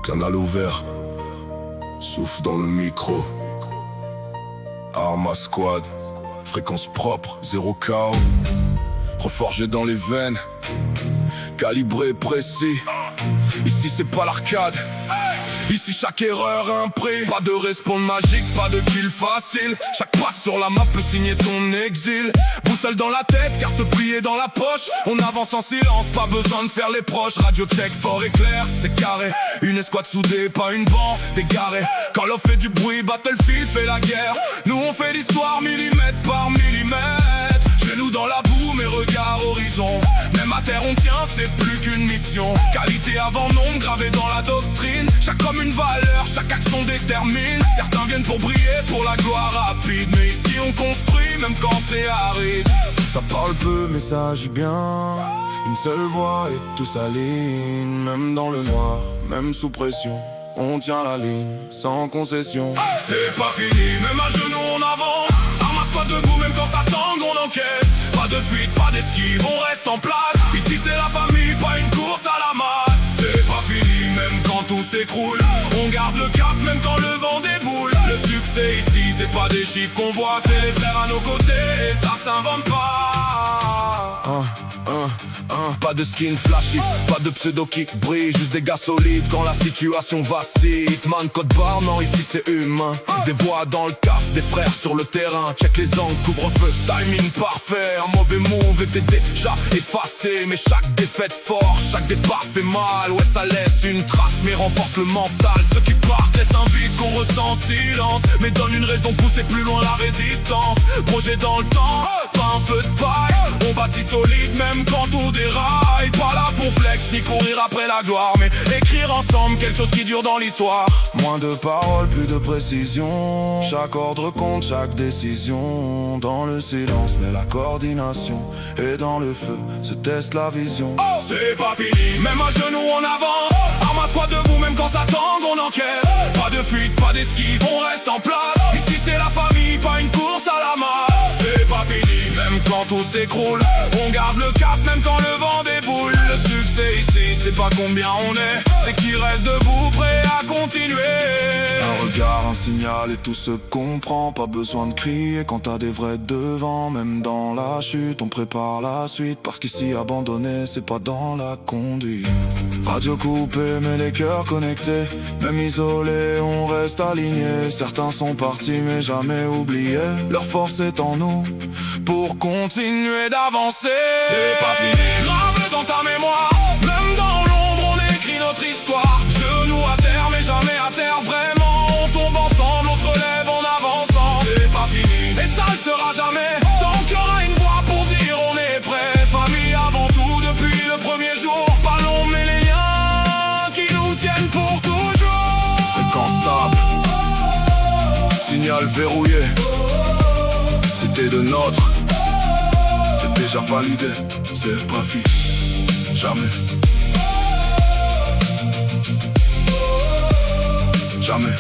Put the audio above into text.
Canal ouvert, souffle dans le micro. Arma squad, fréquence propre, zéro KO. Reforgé dans les veines, calibré précis. Ici c'est pas l'arcade, ici chaque erreur a un prix. Pas de respawn magique, pas de kill facile. Chaque passe sur la map peut signer ton exil. Boussole dans la tête, carte pliée dans la poche. On avance en silence, pas besoin de faire les proches. Radio check fort et clair, c'est carré. Une escouade soudée, pas une bande égarée. Quand l'on fait du bruit, Battlefield fait la guerre. Nous on fait l'histoire millimètre par millimètre. Genoux dans la boue, mes regards horizon. Même à terre on tient, c'est plus qu'une mission. Qualité avant nombre, gravée dans la doctrine. Chaque homme une valeur, chaque action détermine. Certains viennent pour briller, pour la gloire rapide. Mais ici on construit, même quand c'est aride. Ça parle peu, mais ça agit bien. Une seule voix et tout s'aligne. Même dans le noir, même sous pression, on tient la ligne, sans concession. C'est pas fini, même à genoux on avance. Arma squad debout, même quand ça tangue on encaisse. Pas de fuite, pas d'esquive, on reste en place. Ici c'est la famille, pas une course à la masse. C'est pas fini, même quand tout s'écroule. On garde le cap, même quand le vent déboule. Le succès ici, c'est pas des chiffres qu'on voit. C'est les frères à nos côtés, et ça s'invente pas. Pas de skin flashy, pas de pseudo qui brille. Juste des gars solides quand la situation vacille. Man code barre, non ici c'est humain. Des voix dans le casque, des frères sur le terrain. Check les angles, couvre-feu, timing parfait. Un mauvais move était déjà effacé. Mais chaque défaite fort, chaque départ fait mal. Ouais ça laisse une trace mais renforce le mental. Ceux qui partent laissent un vide qu'on ressent en silence. Mais donne une raison pousser plus loin la résistance. Projet dans le temps, pas un feu de paille. On bâtit solide même quand tout déraille. Pas là pour flex ni courir après la gloire, mais écrire ensemble quelque chose qui dure dans l'histoire. Moins de paroles, plus de précision. Chaque ordre compte, chaque décision. Dans le silence, mais la coordination. Et dans le feu, se teste la vision. Oh, c'est pas fini, même à genoux on avance. Arma squad debout, même quand ça tangue on encaisse. Pas de fuite, pas d'esquive, on reste en place. Ici c'est la famille, pas une course à la masse. C'est pas fini, même quand tout s'écroule. On garde le cap, même quand le vent déboule. Le succès ici, c'est pas combien on est, c'est qui reste debout, prêt à continuer. Un regard, un signal et tout se comprend. Pas besoin de crier quand t'as des vrais devant. Même dans la chute, on prépare la suite. Parce qu'ici abandonné, c'est pas dans la conduite. Radio coupée, mais les cœurs connectés. Même isolés, on reste alignés. Certains sont partis, mais jamais oubliés. Leur force est en nous, pour continuer d'avancer. C'est pas fini, grave dans ta mémoire. Même dans l'ombre, on écrit notre histoire. Genoux à terre, mais jamais à terre. Vraiment, on tombe ensemble, on se relève en avançant. C'est pas fini, et ça ne sera jamais. Tant qu'il y aura une voix pour dire on est prêt. Famille avant tout, depuis le premier jour. Pas l'ombre, mais les liens qui nous tiennent pour toujours. Fréquence stable, signal verrouillé. C'était de notre, c'est déjà validé. C'est pas fini, jamais. Jamais.